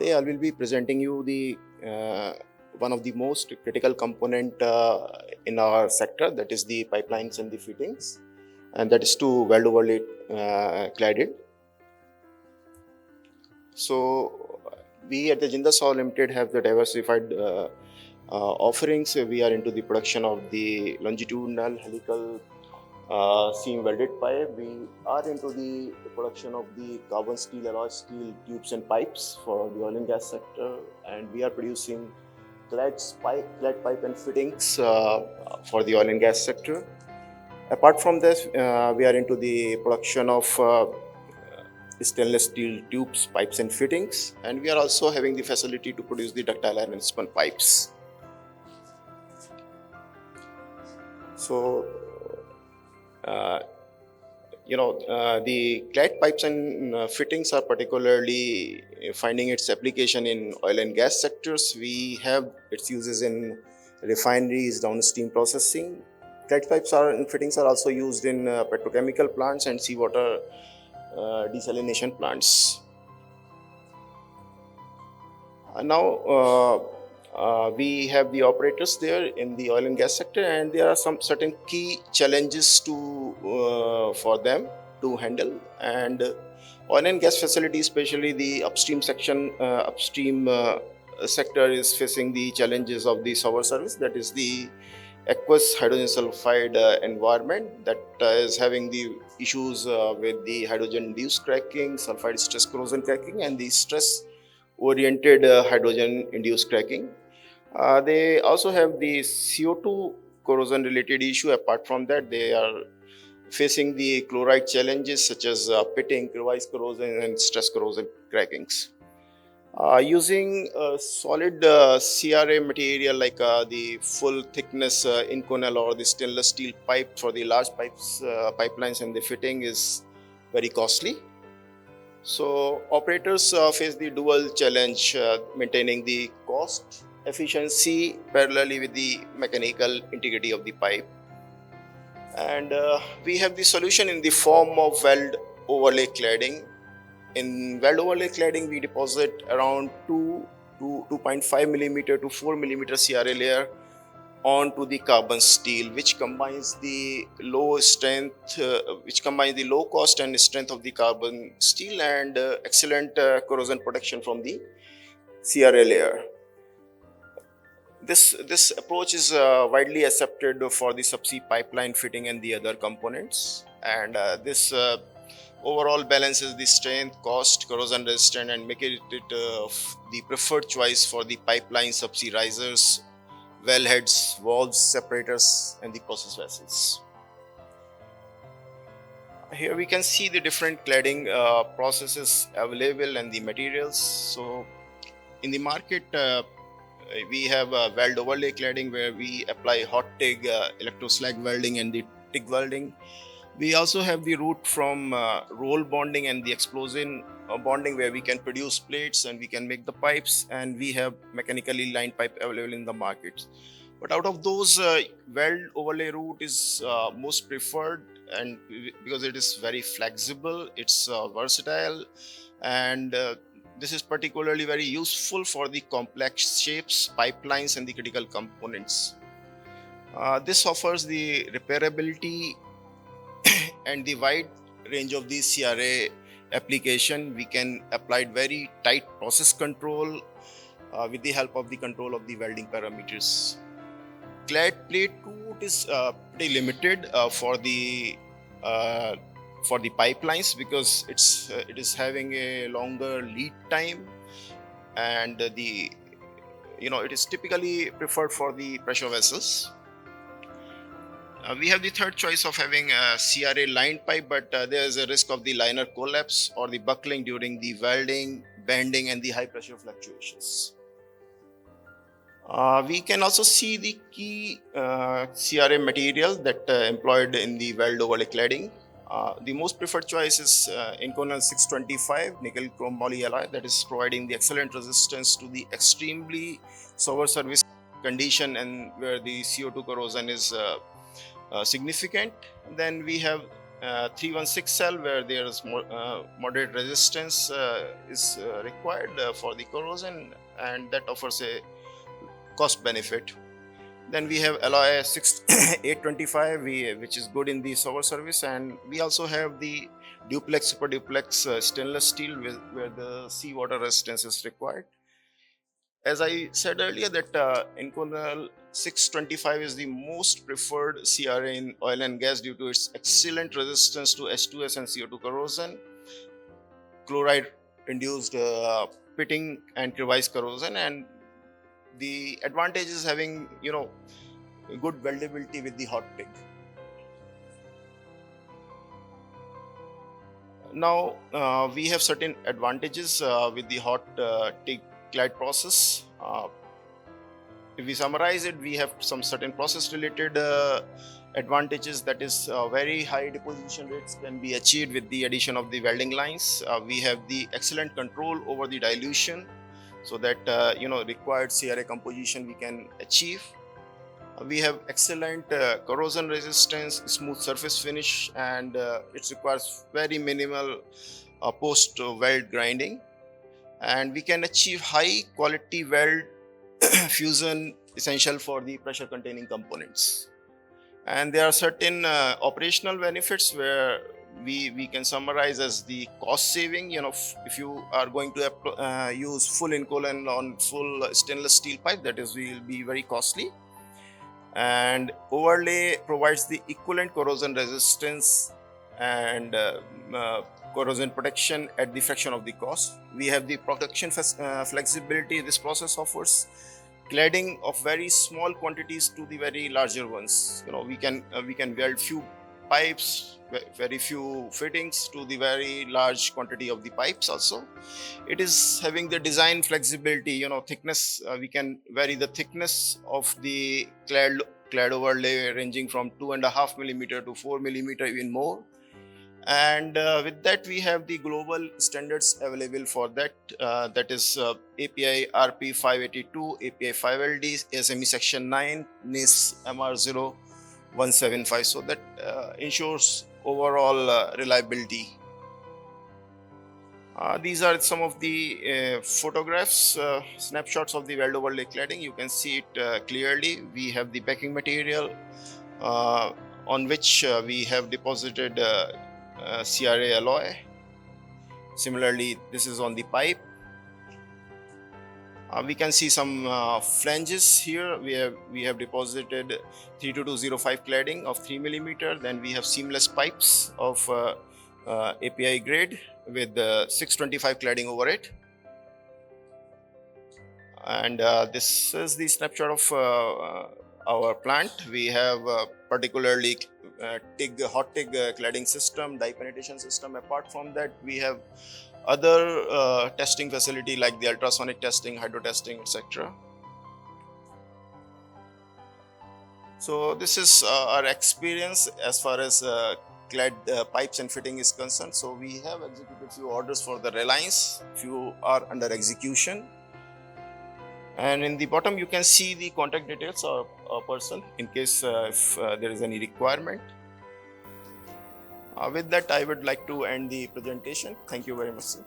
Today I will be presenting you the one of the most critical component in our sector, that is the pipelines and the fittings, and that is to weld overlay cladded. So we at the Jindal SAW Ltd have the diversified offerings. We are into the production of the longitudinal helical seam welded pipe. We are into the production of the carbon steel, alloy steel tubes and pipes for the oil and gas sector, and we are producing clad pipe and fittings for the oil and gas sector. Apart from this, we are into the production of stainless steel tubes, pipes and fittings, and we are also having the facility to produce the ductile iron and spun pipes. So the clad pipes and fittings are particularly finding its application in oil and gas sectors. We have its uses in refineries, downstream processing. Clad pipes and fittings are also used in petrochemical plants and seawater desalination plants. We have the operators there in the oil and gas sector, and there are some certain key challenges for them to handle. And oil and gas facility, especially the upstream sector, is facing the challenges of the sour service, that is the aqueous hydrogen sulfide environment that is having the issues with the hydrogen-induced cracking, sulfide stress corrosion cracking, and the stress-oriented hydrogen-induced cracking. They also have the CO2 corrosion related issue. Apart from that, they are facing the chloride challenges such as pitting, crevice corrosion and stress corrosion crackings. Using solid CRA material like the full thickness Inconel or the stainless steel pipe for the large pipelines and the fitting is very costly. So operators face the dual challenge, maintaining the cost efficiency parallelly with the mechanical integrity of the pipe. And we have the solution in the form of weld overlay cladding. In weld overlay cladding, we deposit around 2 to 2.5 millimeter to 4 millimeter CRA layer onto the carbon steel, which combines the low cost and strength of the carbon steel and excellent corrosion protection from the CRA layer. This approach is widely accepted for the subsea pipeline fitting and the other components, and this overall balances the strength, cost, corrosion resistant, and make it the preferred choice for the pipeline subsea risers, wellheads, valves, separators, and the process vessels. Here we can see the different cladding processes available and the materials. So in the market, we have weld overlay cladding, where we apply hot TIG, electroslag welding, and the TIG welding. We also have the route from roll bonding and the explosion bonding, where we can produce plates and we can make the pipes, and we have mechanically lined pipe available in the market. But out of those, weld overlay route is most preferred, and because it is very flexible, it's versatile, and this is particularly very useful for the complex shapes, pipelines, and the critical components. This offers the repairability and the wide range of the CRA application. We can apply very tight process control with the help of the control of the welding parameters. Clad plate route is pretty limited for the pipelines, because it is having a longer lead time, and it is typically preferred for the pressure vessels. We have the third choice of having a CRA lined pipe, but there is a risk of the liner collapse or the buckling during the welding, bending, and the high pressure fluctuations. We can also see the key CRA material that employed in the weld overlay cladding. The most preferred choice is Inconel 625 nickel chrome moly alloy, that is providing the excellent resistance to the extremely sour service condition and where the CO2 corrosion is significant. Then we have 316 cell where there is moderate resistance is required for the corrosion, and that offers a cost benefit. Then we have alloy 825, which is good in the solar service, and we also have the duplex, super duplex stainless steel where the seawater resistance is required. As I said earlier, that Inconel 625 is the most preferred CRA in oil and gas due to its excellent resistance to H2S and CO2 corrosion, chloride induced pitting and crevice corrosion, and the advantage is having good weldability with the hot TIG. Now we have certain advantages with the hot TIG Clad process. If we summarize it, we have some certain process related advantages, that is very high deposition rates can be achieved with the addition of the welding lines. We have the excellent control over the dilution, so that required CRA composition we can achieve. We have excellent corrosion resistance, smooth surface finish, and it requires very minimal post weld grinding, and we can achieve high quality weld fusion essential for the pressure containing components. And there are certain operational benefits where we can summarize as the cost saving. If you are going to use full Inconel on full stainless steel pipe, that is will be very costly, and overlay provides the equivalent corrosion resistance and corrosion protection at the fraction of the cost. We have the production flexibility this process offers, cladding of very small quantities to the very larger ones. We can weld few pipes, very few fittings to the very large quantity of the pipes. Also, it is having the design flexibility. Thickness, we can vary the thickness of the clad overlay ranging from 2.5 millimeter to 4 millimeter, even more. And with that, we have the global standards available for that. That is API RP 582, API 5LD, ASME Section 9, NIS MR 0175. So that ensures overall reliability. These are some of the photographs, snapshots of the weld overlay cladding. You can see it clearly. We have the backing material on which we have deposited CRA alloy. Similarly, this is on the pipe. We can see some flanges here. We have deposited 32205 cladding of 3 millimeter. Then we have seamless pipes of API grade with 625 cladding over it. And this is the snapshot of our plant. We have particularly hot TIG cladding system, dye penetration system. Apart from that, we have other testing facility like the ultrasonic testing, hydro testing, etc. So this is our experience as far as clad pipes and fitting is concerned. So we have executed few orders for the Reliance. Few are under execution. And in the bottom, you can see the contact details of a person in case if there is any requirement. With that, I would like to end the presentation. Thank you very much, sir.